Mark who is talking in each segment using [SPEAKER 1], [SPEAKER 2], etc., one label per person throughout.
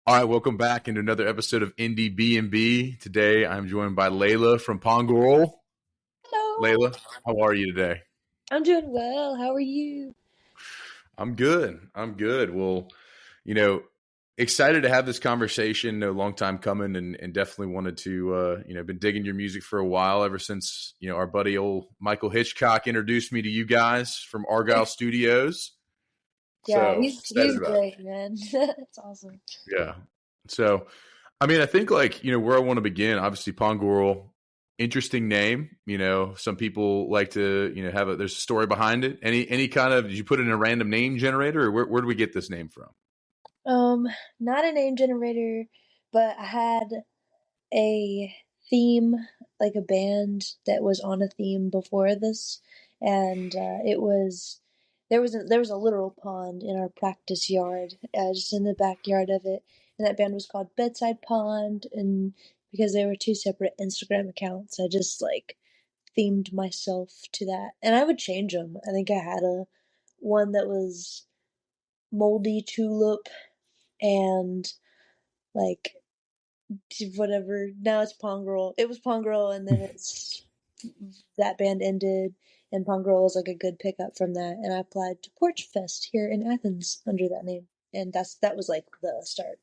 [SPEAKER 1] All right, welcome back into another episode of Indiebnb. Today, I'm joined by Layla from Pondgorl.
[SPEAKER 2] Hello.
[SPEAKER 1] Layla, how are you today?
[SPEAKER 2] I'm doing well. How are you?
[SPEAKER 1] I'm good. I'm good. Well, you know, excited to have this conversation. A long time coming, and definitely wanted to, been digging your music for a while ever since our buddy old Michael Hitchcock introduced me to you guys from Argyle Studios.
[SPEAKER 2] Yeah,
[SPEAKER 1] So
[SPEAKER 2] he's
[SPEAKER 1] excited about it.
[SPEAKER 2] great, man. That's awesome.
[SPEAKER 1] Yeah. So, I mean, I think where I want to begin, obviously Pongorl, interesting name. Some people like to, there's a story behind it. Any kind of, did you put it in a random name generator or where do we get this name from?
[SPEAKER 2] Um, Not a name generator, but I had a theme, like a band that was on a theme before this, and it was there was a literal pond in our practice yard, just in the backyard of it, and that band was called Bedside Pond, and because they were two separate Instagram accounts, I just like themed myself to that, and I would change them. I think I had a one that was moldy tulip and like whatever. Now it's Pongirl. It was Pongirl, and then it's that band ended, and Pongirl was like a good pickup from that. And I applied to Porch Fest here in Athens under that name, and that was like the start.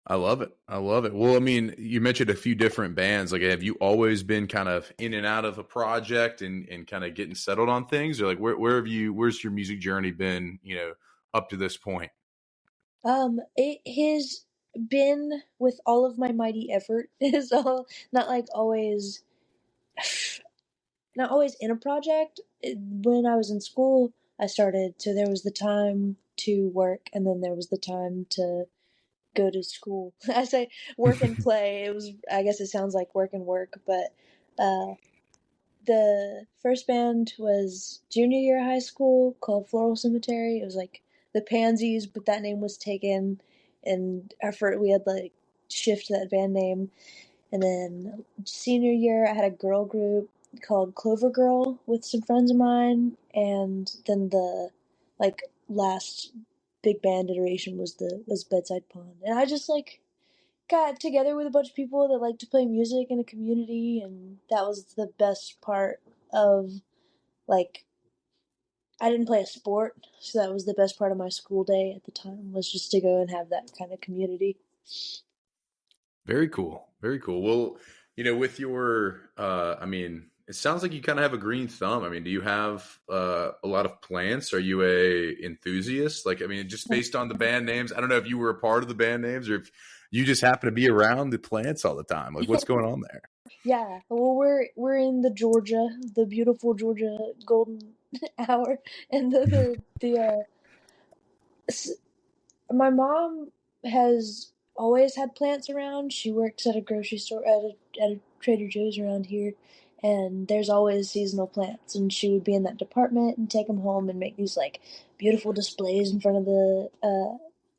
[SPEAKER 1] I love it. I love it. Well, I mean, you mentioned a few different bands. Like, have you always been kind of in and out of a project and kind of getting settled on things? Or like, where's your music journey been, up to this point?
[SPEAKER 2] It has been with all of my mighty effort. Is all not like always not always in a project. When I was in school, I started, so there was the time to work, and then there was the time to go to school. I say work and play. It was, I guess it sounds like work and work, but uh, the first band was junior year of high school called Floral Cemetery. It was like the Pansies, but that name was taken, and we had like shift that band name. And then senior year, I had a girl group called Clover Girl with some friends of mine, and then the like last big band iteration was Bedside Pond, and I just like got together with a bunch of people that like to play music in a community, and that was the best part of like I didn't play a sport, so that was the best part of my school day at the time was just to go and have that kind of community.
[SPEAKER 1] Very cool. Very cool. Well, with your, I mean, it sounds like you kind of have a green thumb. I mean, do you have a lot of plants? Are you a enthusiast? Like, I mean, just based on the band names, I don't know if you were a part of the band names or if you just happen to be around the plants all the time. Like, what's going on there?
[SPEAKER 2] Yeah, well, we're in the beautiful Georgia golden hour, and my mom has always had plants around. She works at a grocery store at a Trader Joe's around here, and there's always seasonal plants. And she would be in that department and take them home and make these like beautiful displays in front of the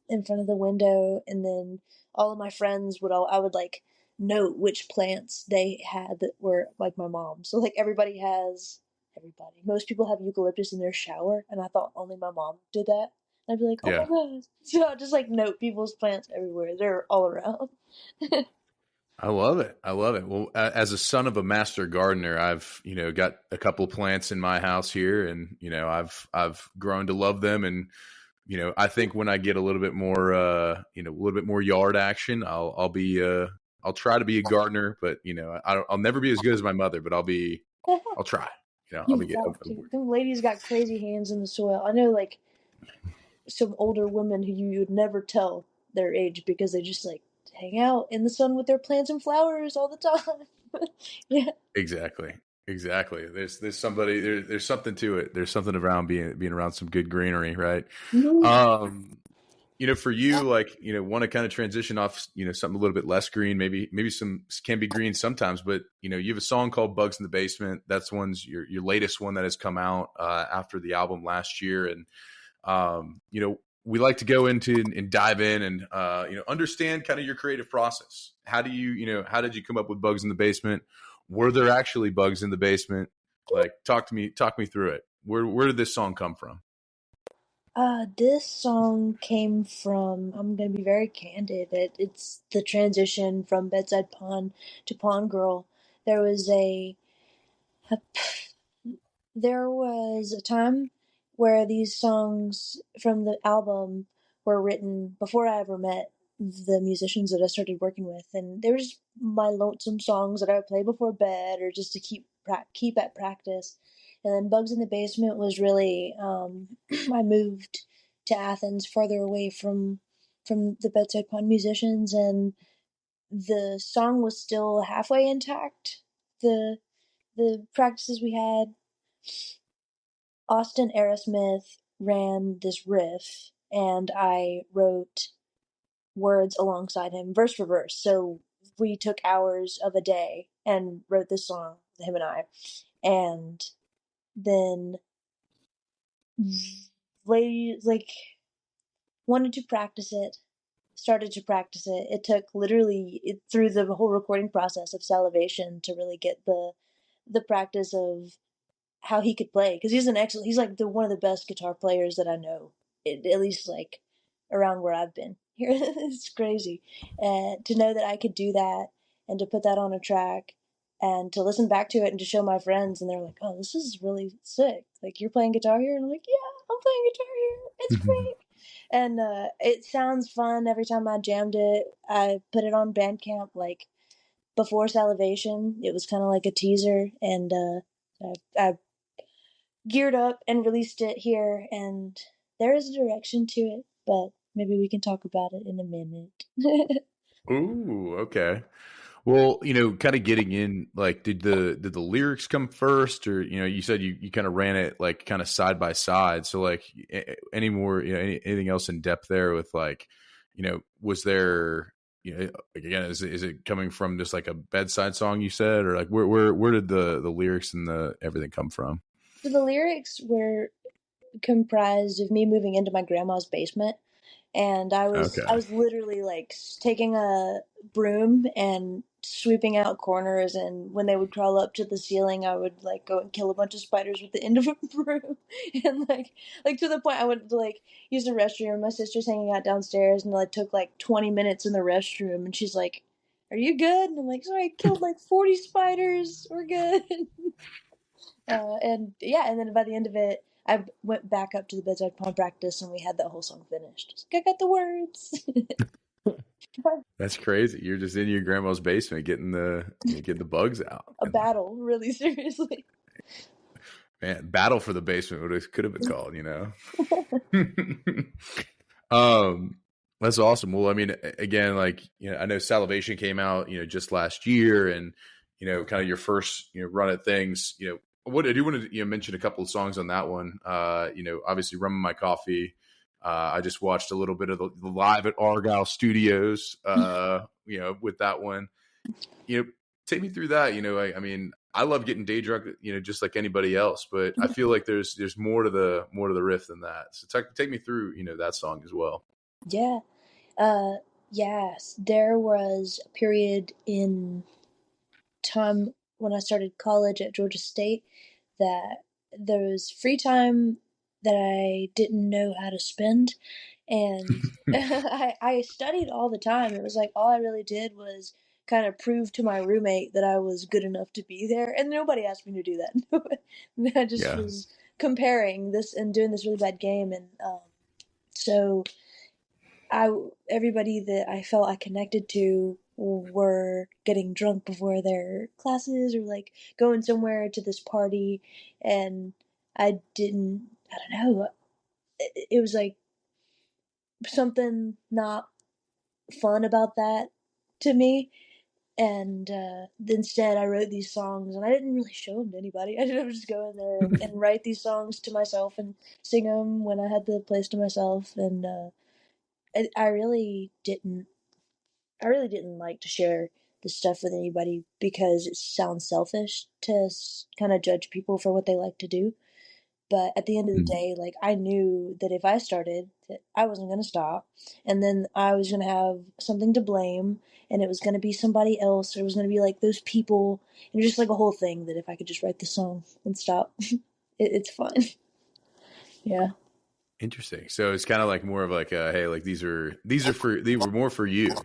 [SPEAKER 2] window. And then all of my friends I would like note which plants they had that were like my mom. So like everybody. Most people have eucalyptus in their shower, and I thought only my mom did that. I'd be like, oh my
[SPEAKER 1] Yeah.
[SPEAKER 2] god. So I just like note people's plants everywhere. They're all around.
[SPEAKER 1] I love it. I love it. Well, as a son of a master gardener, I've, got a couple of plants in my house here and, I've grown to love them. And, I think when I get a little bit more, a little bit more yard action, I'll try to be a gardener, but, I'll never be as good as my mother, but I'll try, I'll be
[SPEAKER 2] You've
[SPEAKER 1] good.
[SPEAKER 2] got to. Them ladies got crazy hands in the soil. I know like some older women who you would never tell their age because they just like hang out in the sun with their plants and flowers all the time. Yeah.
[SPEAKER 1] Exactly. Exactly. There's something to it. There's something around being around some good greenery, right? Um, for you, like, want to kind of transition off, something a little bit less green, maybe some can be green sometimes, but you have a song called Bugs in the Basement. That's your latest one that has come out after the album last year. And, we like to go into and dive in and, understand kind of your creative process. How how did you come up with Bugs in the Basement? Were there actually bugs in the basement? Like, talk me through it. Where did this song come from?
[SPEAKER 2] This song came from, I'm gonna be very candid, it's the transition from Bedside Pond to Pondgirl. There was a there was a time where these songs from the album were written before I ever met the musicians that I started working with, and they were just my lonesome songs that I would play before bed or just to keep at practice. And then Bugs in the Basement was really I moved to Athens, farther away from the Bedside Pond musicians, and the song was still halfway intact. The practices we had, Austin Aerosmith ran this riff, and I wrote words alongside him, verse for verse. So we took hours of a day and wrote this song, him and I. And then, like, wanted to practice it, started to practice it. It took literally through the whole recording process of Salivation to really get the practice of how he could play, because he's like the one of the best guitar players that I know, at least like around where I've been here. It's crazy, to know that I could do that and to put that on a track and to listen back to it and to show my friends, and they're like, oh, this is really sick, like you're playing guitar here, and I'm like, yeah, I'm playing guitar here, it's great. And it sounds fun every time I jammed it. I put it on Bandcamp like before Salivation. It was kind of like a teaser, and I geared up and released it here, and there is a direction to it, but maybe we can talk about it in a minute.
[SPEAKER 1] Ooh, okay. Well, kind of getting in, like, did the lyrics come first, or you said you kind of ran it like kind of side by side. So like, any more, anything else in depth there with like, was there, like again, is it coming from just like a bedside song you said, or like where did the lyrics and the everything come from?
[SPEAKER 2] So the lyrics were comprised of me moving into my grandma's basement, and I
[SPEAKER 1] Okay.
[SPEAKER 2] was literally like taking a broom and sweeping out corners, and when they would crawl up to the ceiling, I would like go and kill a bunch of spiders with the end of a broom. And like to the point I would like use the restroom. My sister's hanging out downstairs, and I took like 20 minutes in the restroom, and she's like, are you good? And I'm like, sorry, I killed like 40 spiders, we're good. And yeah, and then by the end of it, I went back up to the bedside pond practice, and we had that whole song finished. Like, I got the words.
[SPEAKER 1] That's crazy. You're just in your grandma's basement getting the bugs out.
[SPEAKER 2] A battle, really seriously.
[SPEAKER 1] Man, battle for the basement, what it could have been called. um, that's awesome. Well, I mean, again, like, I know Salivation came out, just last year, and kind of your first, run at things. What I do want to mention a couple of songs on that one. Obviously, Rum in My Coffee. I just watched a little bit of the live at Argyle Studios. With that one. Take me through that. I mean, I love getting day drunk, just like anybody else, but I feel like there's more to the riff than that. So take me through, that song as well.
[SPEAKER 2] Yeah. Yes, there was a period in time when I started college at Georgia State that there was free time that I didn't know how to spend, and I studied all the time. It was like all I really did was kind of prove to my roommate that I was good enough to be there, and nobody asked me to do that. I just
[SPEAKER 1] Yeah.
[SPEAKER 2] was comparing this and doing this really bad game, and so I everybody that I felt I connected to were getting drunk before their classes or like going somewhere to this party, and I don't know, it was like something not fun about that to me. And instead I wrote these songs, and I didn't really show them to anybody. I would just go in there and write these songs to myself and sing them when I had the place to myself. And I really didn't like to share this stuff with anybody because it sounds selfish to kind of judge people for what they like to do. But at the end of the day, like, I knew that if I started, that I wasn't going to stop, and then I was going to have something to blame, and it was going to be somebody else, or it was going to be like those people, and just like a whole thing that if I could just write the song and stop, it's fun. Yeah.
[SPEAKER 1] Interesting. So it's kind of like more of like hey, like these were more for you,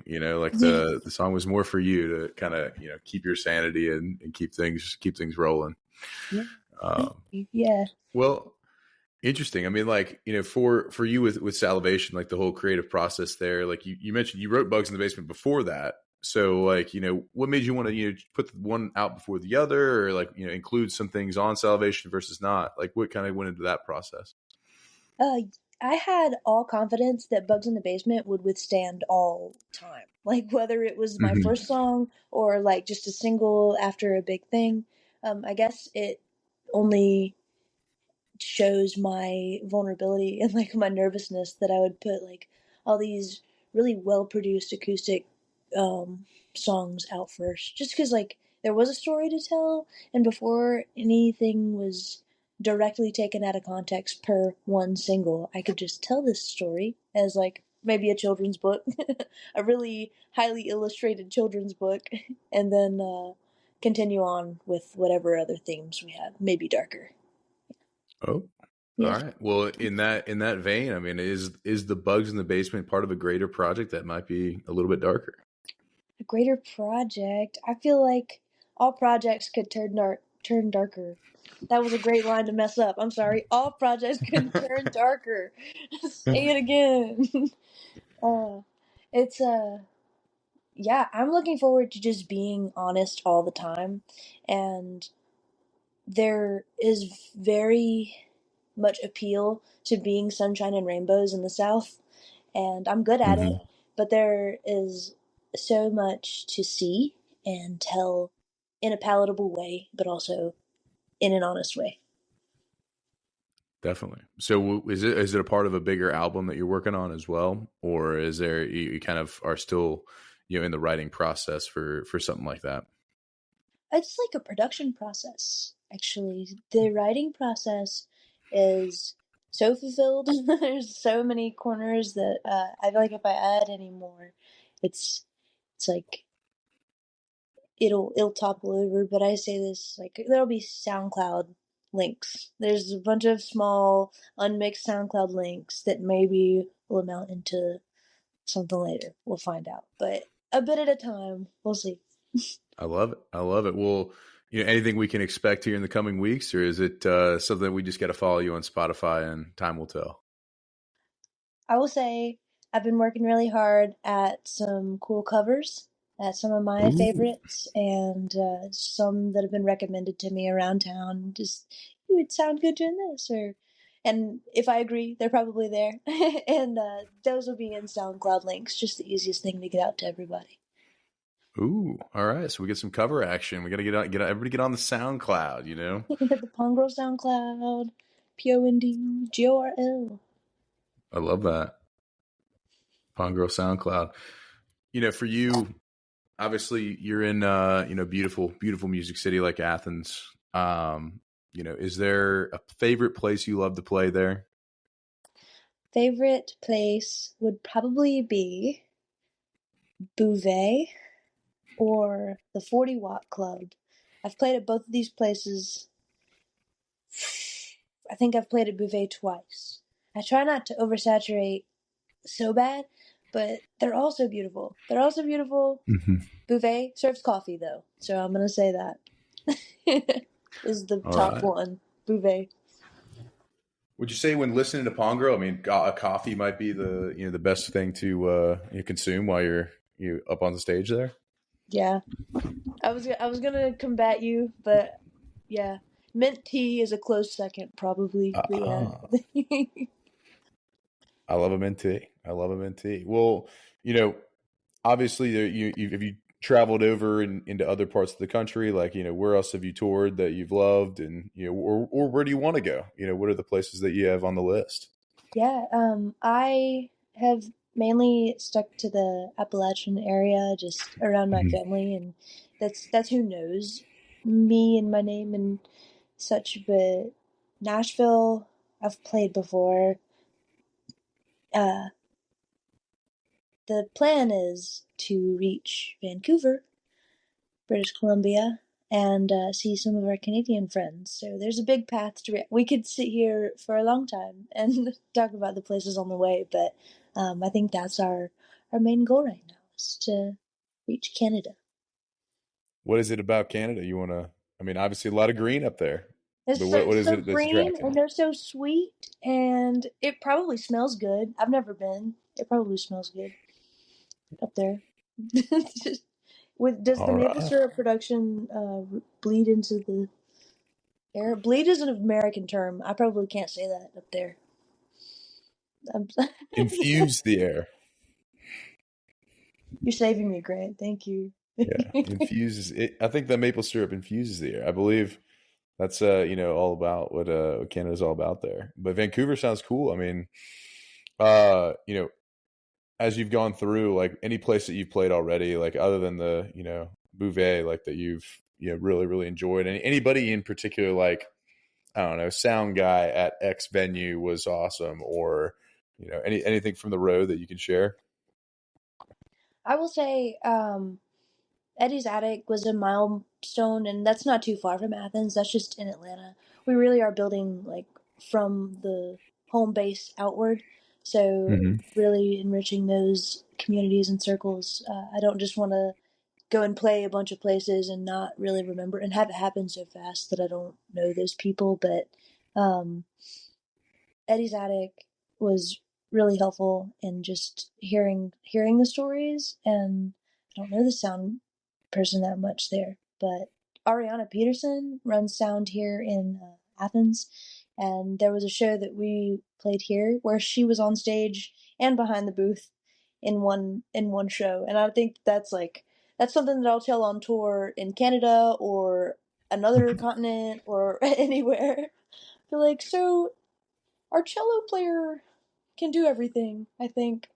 [SPEAKER 1] like
[SPEAKER 2] Yeah,
[SPEAKER 1] the song was more for you to kind of, keep your sanity and keep things rolling.
[SPEAKER 2] yeah. Thank
[SPEAKER 1] Um,
[SPEAKER 2] you. Yeah.
[SPEAKER 1] well, interesting. I mean, like, for you with Salivation, like the whole creative process there, like you mentioned you wrote Bugs in the Basement before that. So like, what made you want to, put one out before the other, or like, include some things on Salivation versus not? Like what kind of went into that process?
[SPEAKER 2] Uh, I had all confidence that Bugs in the Basement would withstand all time. Like whether it was my
[SPEAKER 1] Hmm.
[SPEAKER 2] first song or like just a single after a big thing. I guess it only shows my vulnerability and like my nervousness that I would put like all these really well produced acoustic um songs out first just because like there was a story to tell, and before anything was directly taken out of context per one single, I could just tell this story as like maybe a children's book, a really highly illustrated children's book, and then continue on with whatever other themes we had, maybe darker.
[SPEAKER 1] Oh, all
[SPEAKER 2] Yeah.
[SPEAKER 1] right. Well, in that vein, I mean, is the Bugs in the Basement part of a greater project that might be a little bit darker?
[SPEAKER 2] A greater project. I feel like all projects could turn darker. That was a great line to mess up. I'm sorry. All projects could turn darker. Say it again. uh, it's yeah. I'm looking forward to just being honest all the time, and there is very much appeal to being sunshine and rainbows in the South, and I'm good at it,
[SPEAKER 1] Hmm.
[SPEAKER 2] but there is so much to see and tell in a palatable way, but also in an honest way.
[SPEAKER 1] Definitely. So is it a part of a bigger album that you're working on as well, or is there you kind of are still, in the writing process for something like that?
[SPEAKER 2] It's like a production process, actually. The writing process is so fulfilled. There's so many corners that I feel like if I add any more, it's it's like it'll topple over. But I say this like there'll be SoundCloud links. There's a bunch of small unmixed SoundCloud links that maybe will amount into something later. We'll find out, but a bit at a time. We'll see.
[SPEAKER 1] I love it. I love it. Well, anything we can expect here in the coming weeks, or is it something that we just got to follow you on Spotify and time will tell?
[SPEAKER 2] I will say I've been working really hard at some cool covers, at some of my
[SPEAKER 1] Ooh,
[SPEAKER 2] favorites, and some that have been recommended to me around town. Just you would sound good doing this, or and if I agree, they're probably there, and those will be in SoundCloud links. Just the easiest thing to get out to everybody.
[SPEAKER 1] ooh. All right. So we get some cover action. We got to everybody get on the SoundCloud.
[SPEAKER 2] The Pondgorl SoundCloud, Pondgorl.
[SPEAKER 1] I love that. Pongirl SoundCloud. For you, obviously you're in beautiful beautiful music city like Athens. Is there a favorite place you love to play there?
[SPEAKER 2] Favorite place would probably be Bouvet or the 40 Watt Club. I've played at both of these places. I think I've played at Bouvet twice. I try not to oversaturate so bad, but they're also beautiful. They're also beautiful.
[SPEAKER 1] Hmm.
[SPEAKER 2] Bouvet serves coffee though, so I'm gonna say that is the
[SPEAKER 1] All
[SPEAKER 2] top
[SPEAKER 1] right.
[SPEAKER 2] one. Bouvet.
[SPEAKER 1] Would you say when listening to Pongirl, I mean, a coffee might be the best thing to consume while you're up on the stage there?
[SPEAKER 2] Yeah, I was gonna combat you, but yeah, mint tea is a close second probably. But yeah.
[SPEAKER 1] Uh, I love a mint tea. I love a mint tea. Well, you know, obviously, if you traveled over into other parts of the country, like where else have you toured that you've loved, and or where do you want to go? What are the places that you have on the list?
[SPEAKER 2] Yeah, I have mainly stuck to the Appalachian area, just around my
[SPEAKER 1] Mhm.
[SPEAKER 2] family, and that's who knows me and my name and such. But Nashville, I've played before. Uh, the plan is to reach Vancouver, British Columbia, and see some of our Canadian friends. So there's a big path to we could sit here for a long time and talk about the places on the way, but I think that's our main goal right now is to reach Canada.
[SPEAKER 1] What is it about Canada you want to? I mean, obviously a lot of green up there, but what
[SPEAKER 2] It's
[SPEAKER 1] is
[SPEAKER 2] so
[SPEAKER 1] it that's
[SPEAKER 2] green and
[SPEAKER 1] attracting?
[SPEAKER 2] they're so sweet, and it probably smells good. I've never been. It probably smells good up there. Does the
[SPEAKER 1] All
[SPEAKER 2] maple
[SPEAKER 1] right.
[SPEAKER 2] syrup production bleed into the air? Bleed is an American term. I probably can't say that up there. I'm,
[SPEAKER 1] Infuse the air.
[SPEAKER 2] you're saving me, Grant. Thank you.
[SPEAKER 1] Yeah, infuses it. I think the maple syrup infuses the air. I believe that's all about what Canada's all about there. But Vancouver sounds cool. I mean, you know, as you've gone through, like any place that you've played already, like other than the Bouvet, like that you've really really enjoyed. Anybody in particular, like I don't know, sound guy at X venue was awesome, or anything from the road that you can share.
[SPEAKER 2] I will say, Eddie's Attic was a milestone, and that's not too far from Athens. That's just in Atlanta. We really are building like from the home base outward, so
[SPEAKER 1] Mm-hmm.
[SPEAKER 2] really enriching those communities and circles. I don't just want to go and play a bunch of places and not really remember and have it happen so fast that I don't know those people. But um, Eddie's Attic was really helpful in just hearing the stories. And I don't know the sound person that much there, but Ariana Peterson runs sound here in Athens, and there was a show that we played here where she was on stage and behind the booth in one show, and I think that's something that I'll tell on tour in Canada or another continent or anywhere. Feel like, so our cello player can do everything, I think.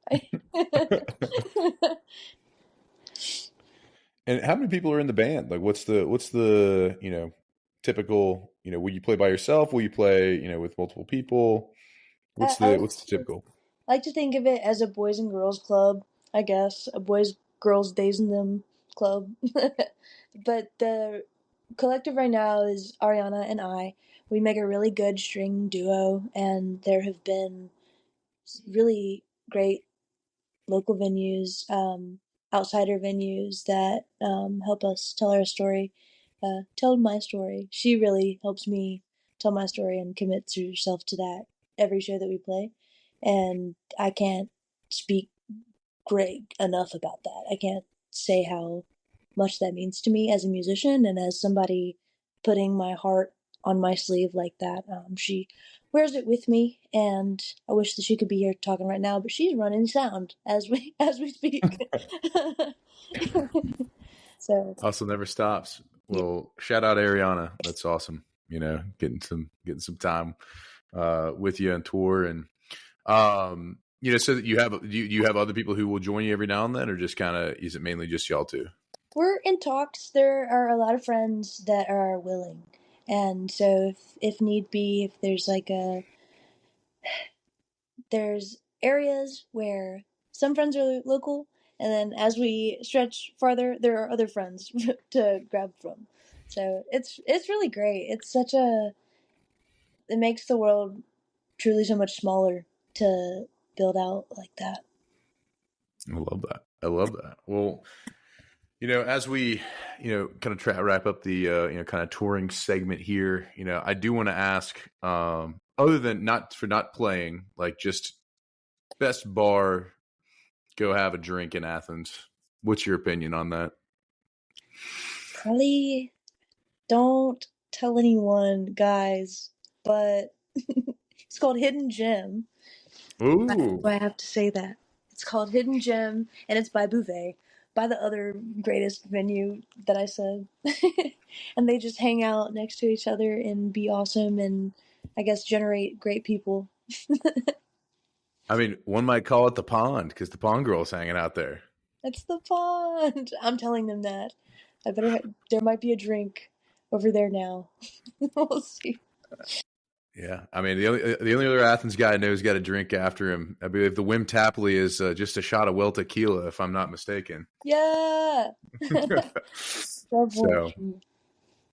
[SPEAKER 1] And how many people are in the band? Like, what's the typical? Will you play by yourself? Will you play with multiple people?
[SPEAKER 2] I,
[SPEAKER 1] What's
[SPEAKER 2] I
[SPEAKER 1] the
[SPEAKER 2] like
[SPEAKER 1] what's the
[SPEAKER 2] to
[SPEAKER 1] typical?
[SPEAKER 2] like to think of it as a boys and girls club, I guess. A boys, girls, days and them club. But the collective right now is Ariana and I. We make a really good string duo, and there have been really great local venues, outsider venues that help us tell our story, tell my story. She really helps me tell my story and commits herself to that every show that we play. And I can't speak great enough about that. I can't say how much that means to me as a musician and as somebody putting my heart on my sleeve like that. She wears it with me, and I wish that she could be here talking right now, but she's running sound as we as we speak. So
[SPEAKER 1] Hustle never stops.
[SPEAKER 2] yeah,
[SPEAKER 1] Well, shout out Ariana. That's awesome. Getting some time with you on tour, and so that you have other people who will join you every now and then, or just kind of is it mainly just y'all two?
[SPEAKER 2] we're in talks. There are a lot of friends that are willing, and so if need be, if there's areas where some friends are local, and then as we stretch farther, there are other friends to grab from. So it's really great. It makes the world truly so much smaller to build out like that.
[SPEAKER 1] I love that. I love that. Well, as we, kind of try to wrap up the, kind of touring segment here, I do want to ask, other than not playing, like just best bar, go have a drink in Athens. What's your opinion on that?
[SPEAKER 2] Probably don't tell anyone, guys, but it's called Hidden Gem.
[SPEAKER 1] Ooh,
[SPEAKER 2] Do I have to say that? It's called Hidden Gem, and it's by Bouvet, by the other greatest venue that I said. And they just hang out next to each other and be awesome and I guess generate great people.
[SPEAKER 1] I mean, one might call it the pond because the pond girl's hanging out there.
[SPEAKER 2] That's the pond. I'm telling them that. There might be a drink over there now. We'll see.
[SPEAKER 1] Yeah, I mean the only other Athens guy I know who's got a drink after him. I believe the Wim Tapley is just a shot of well tequila, if I'm not mistaken.
[SPEAKER 2] Yeah. Love
[SPEAKER 1] So
[SPEAKER 2] poetry.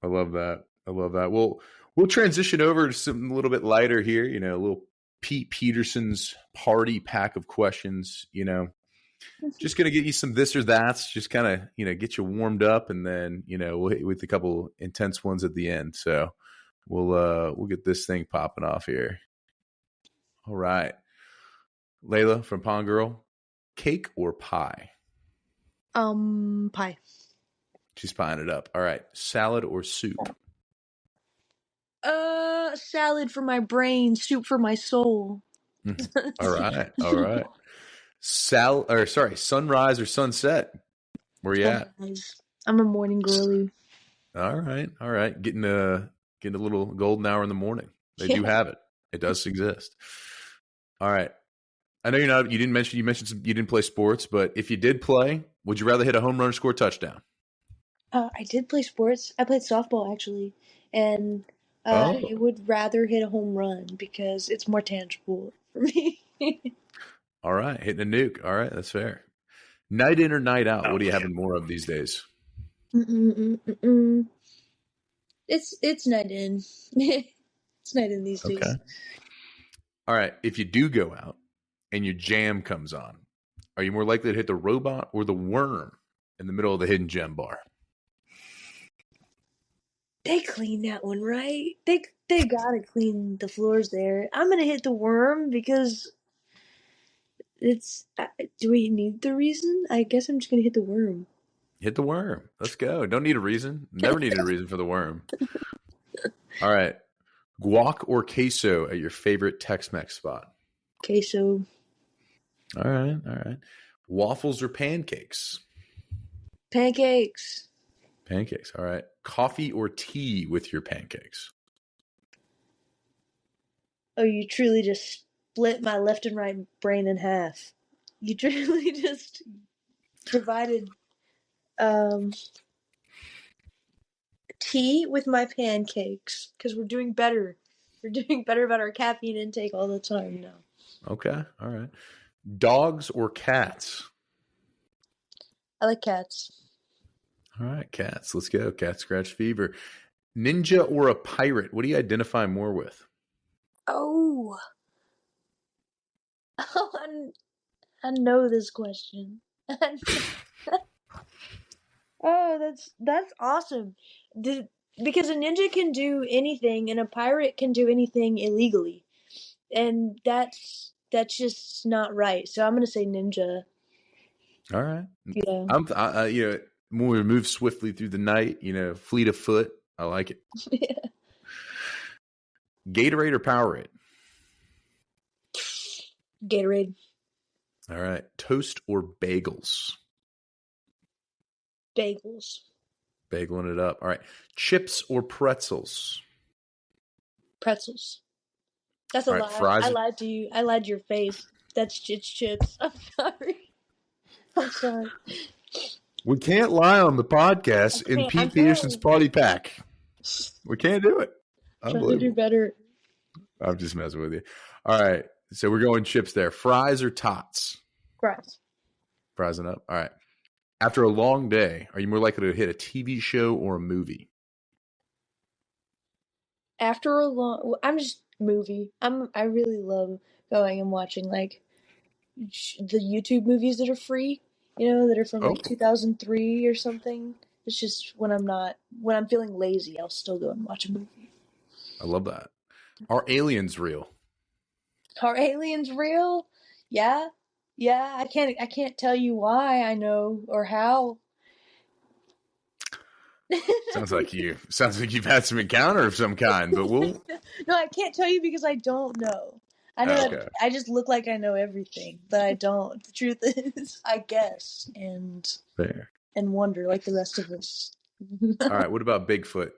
[SPEAKER 1] I love that. I love that. We'll transition over to something a little bit lighter here. A little Pete Peterson's party pack of questions. Just gonna get you some this or that's. Just kind of get you warmed up, and then we'll hit you with a couple intense ones at the end. So we'll get this thing popping off here. All right, Layla from Pondgorl, cake or pie?
[SPEAKER 2] Pie.
[SPEAKER 1] She's pieing it up. All right, salad or soup?
[SPEAKER 2] Salad for my brain, soup for my soul.
[SPEAKER 1] All right, all right. Sunrise or sunset? Where you at?
[SPEAKER 2] I'm a morning girly.
[SPEAKER 1] All right, all right. Getting a little golden hour in the morning. They do have it. It does exist. All right. I know you didn't mention you didn't play sports, but if you did play, would you rather hit a home run or score a touchdown?
[SPEAKER 2] I did play sports. I played softball actually, and I would rather hit a home run because it's more tangible for me.
[SPEAKER 1] All right, hitting a nuke. All right, that's fair. Night in or night out? What are you having more of these days?
[SPEAKER 2] It's night in. It's night in these days.
[SPEAKER 1] All right. If you do go out and your jam comes on, are you more likely to hit the robot or the worm in the middle of the hidden gem bar?
[SPEAKER 2] They clean that one, right? They gotta clean the floors there. I'm gonna hit the worm because it's. Do we need the reason? I guess I'm just gonna hit the worm.
[SPEAKER 1] Hit the worm. Let's go. Don't need a reason. Never needed a reason for the worm. All right. Guac or queso at your favorite Tex-Mex spot?
[SPEAKER 2] Queso.
[SPEAKER 1] All right. All right. Waffles or pancakes?
[SPEAKER 2] Pancakes.
[SPEAKER 1] Pancakes. All right. Coffee or tea with your pancakes?
[SPEAKER 2] Oh, you truly just split my left and right brain in half. You truly just divided tea with my pancakes because we're doing better. We're doing better about our caffeine intake all the time now.
[SPEAKER 1] Okay. All right. Dogs or cats?
[SPEAKER 2] I like cats.
[SPEAKER 1] All right. Cats. Let's go. Cat scratch fever. Ninja or a pirate? What do you identify more with?
[SPEAKER 2] Oh, I know this question. Oh, that's awesome. Because a ninja can do anything and a pirate can do anything illegally. And that's just not right. So I'm going to say ninja.
[SPEAKER 1] All right.
[SPEAKER 2] Yeah.
[SPEAKER 1] More move swiftly through the night, fleet of foot. I like it.
[SPEAKER 2] Yeah.
[SPEAKER 1] Gatorade or Powerade?
[SPEAKER 2] Gatorade.
[SPEAKER 1] All right. Toast or bagels?
[SPEAKER 2] Bagels.
[SPEAKER 1] Bageling it up. All right. Chips or pretzels?
[SPEAKER 2] Pretzels. That's a lie.
[SPEAKER 1] Fries.
[SPEAKER 2] I lied to you. I lied to your face. It's chips. I'm sorry. I'm sorry.
[SPEAKER 1] We can't lie on the podcast in Pete Peterson's party pack. We can't do it.
[SPEAKER 2] Trying to do better.
[SPEAKER 1] I'm just messing with you. All right. So we're going chips there. Fries or tots?
[SPEAKER 2] Fries.
[SPEAKER 1] Fries and up. All right. After a long day, are you more likely to hit a TV show or a movie?
[SPEAKER 2] After a long, I'm just movie. I really love going and watching like the YouTube movies that are free. That are from like 2003 or something. It's just when I'm feeling lazy, I'll still go and watch a movie.
[SPEAKER 1] I love that. Are aliens real?
[SPEAKER 2] Are aliens real? Yeah. I can't tell you why I know or how.
[SPEAKER 1] Sounds like you've had some encounter of some kind, but we'll.
[SPEAKER 2] No, I can't tell you because I don't know. I know I just look like I know everything, but I don't. The truth is, I guess and
[SPEAKER 1] fair
[SPEAKER 2] and wonder like the rest of us.
[SPEAKER 1] All right, what about Bigfoot?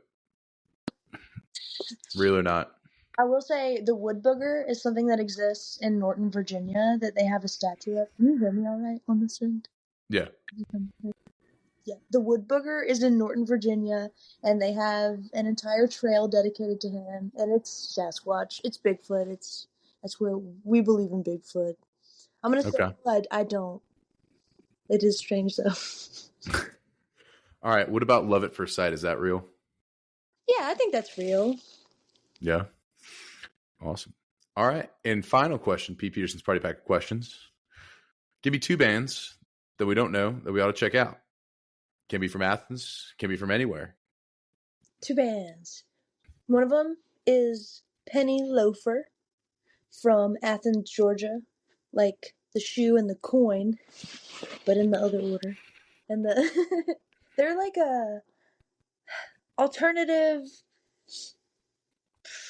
[SPEAKER 1] Real or not?
[SPEAKER 2] I will say the wood booger is something that exists in Norton, Virginia, that they have a statue of. Can you hear me all right on this end?
[SPEAKER 1] Yeah.
[SPEAKER 2] Yeah, the wood booger is in Norton, Virginia, and they have an entire trail dedicated to him, and it's Sasquatch. It's Bigfoot. That's where we believe in Bigfoot. I'm going to say I don't. It is strange, though.
[SPEAKER 1] All right, what about Love at First Sight? Is that real?
[SPEAKER 2] Yeah, I think that's real.
[SPEAKER 1] Yeah. Awesome. All right. And final question, Pete Peterson's Party Pack of Questions. Give me 2 bands that we don't know that we ought to check out. Can be from Athens, can be from anywhere.
[SPEAKER 2] 2 bands. One of them is Penny Loafer from Athens, Georgia, like the shoe and the coin, but in the other order. And they're like a alternative.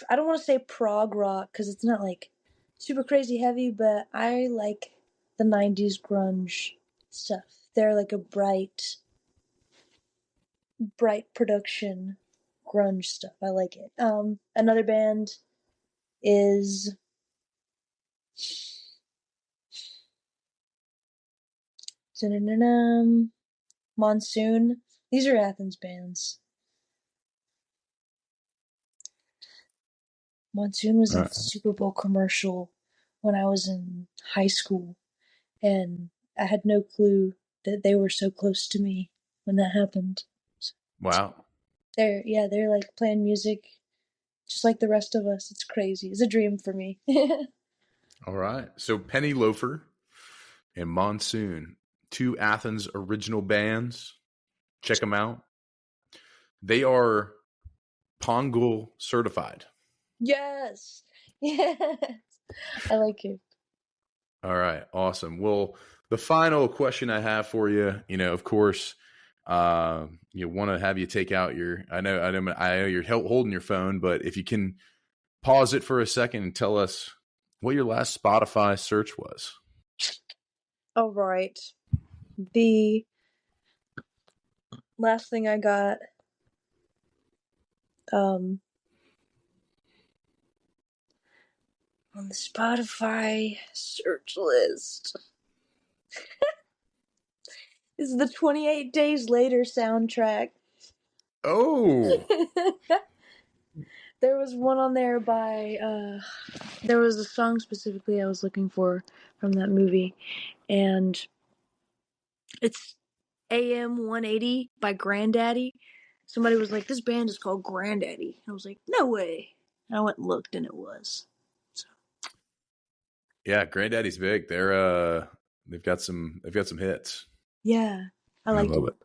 [SPEAKER 2] I don't want to say prog rock because it's not like super crazy heavy, but I like the 90s grunge stuff. They're like a bright production grunge stuff. I like it. Another band is Monsoon. These are Athens bands. Monsoon was in the Super Bowl commercial when I was in high school, and I had no clue that they were so close to me when that happened.
[SPEAKER 1] Wow.
[SPEAKER 2] They're like playing music just like the rest of us. It's crazy. It's a dream for me.
[SPEAKER 1] All right. So Penny Loafer and Monsoon, 2 Athens original bands. Check them out. They are Pondgorl certified.
[SPEAKER 2] Yes. I like it.
[SPEAKER 1] All right. Awesome. Well, the final question I have for you, of course, you want to have you take out your, I know you're holding your phone, but if you can pause it for a second and tell us what your last Spotify search was.
[SPEAKER 2] All right. The last thing I got, on the Spotify search list is the 28 Days Later soundtrack.
[SPEAKER 1] Oh.
[SPEAKER 2] There was one on there by, there was a song specifically I was looking for from that movie, and it's AM 180 by Granddaddy. Somebody was like, this band is called Granddaddy. I was like, no way. And I went and looked, and it was. So.
[SPEAKER 1] Yeah, Granddaddy's big. They've got some hits.
[SPEAKER 2] Yeah, I like it.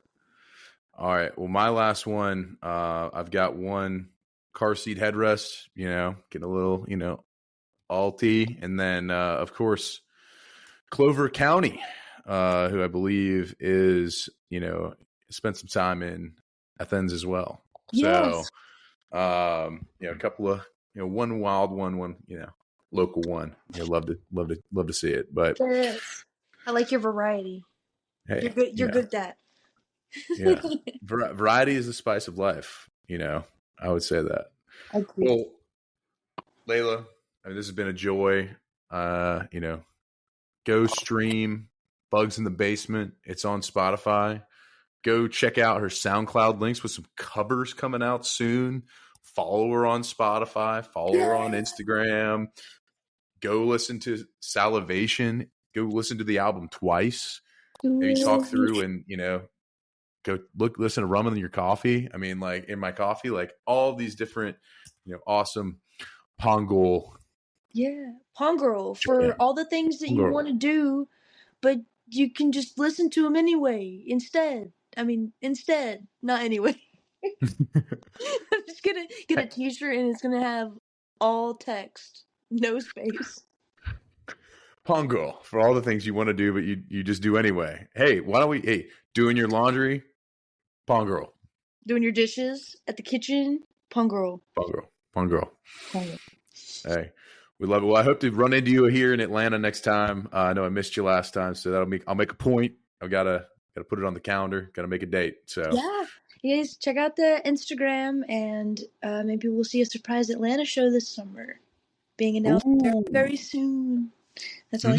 [SPEAKER 1] All right. Well, my last one, I've got one car seat headrest, getting a little, alty. And then, of course, Clover County, who I believe is, spent some time in Athens as well.
[SPEAKER 2] Yes.
[SPEAKER 1] So, a couple of, one wild one, local one. Love to see it. But
[SPEAKER 2] there is. I like your variety. Hey, you're good. You're good at that.
[SPEAKER 1] Yeah. Variety is the spice of life. I would say that.
[SPEAKER 2] I agree.
[SPEAKER 1] Well, Layla, this has been a joy. Go stream Bugs in the Basement. It's on Spotify. Go check out her SoundCloud links with some covers coming out soon. Follow her on Spotify. Follow her on Instagram. Go listen to Salivation. Go listen to the album twice. Maybe talk through and, go listen to Rum in Your Coffee. Like in my coffee, like all these different, awesome Pondgorl.
[SPEAKER 2] Yeah. Pondgorl for all the things that you want to do, but you can just listen to them anyway. Instead, not anyway. I'm just going to get a t-shirt and it's going to have all text, no space.
[SPEAKER 1] Pondgorl for all the things you want to do, but you just do anyway. Hey, why don't we, doing your laundry, Pondgorl. Doing
[SPEAKER 2] your dishes at the kitchen, Pondgorl.
[SPEAKER 1] Pondgorl. Hey, we love it. Well, I hope to run into you here in Atlanta next time. I know I missed you last time, so I'll make a point. I've gotta put it on the calendar. Gotta make a date. So
[SPEAKER 2] yeah, you guys check out the Instagram, and maybe we'll see a surprise Atlanta show this summer, being announced very, very soon. That's all. I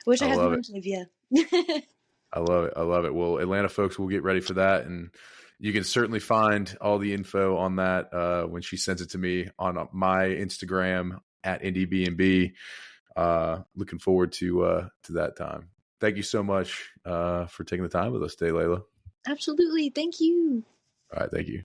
[SPEAKER 2] wish I had more of you.
[SPEAKER 1] I love it. Well, Atlanta folks will get ready for that, and you can certainly find all the info on that when she sends it to me on my Instagram at Indiebnb. Looking forward to that time. Thank you so much for taking the time with us today, Layla.
[SPEAKER 2] Absolutely. Thank you.
[SPEAKER 1] All right. Thank you.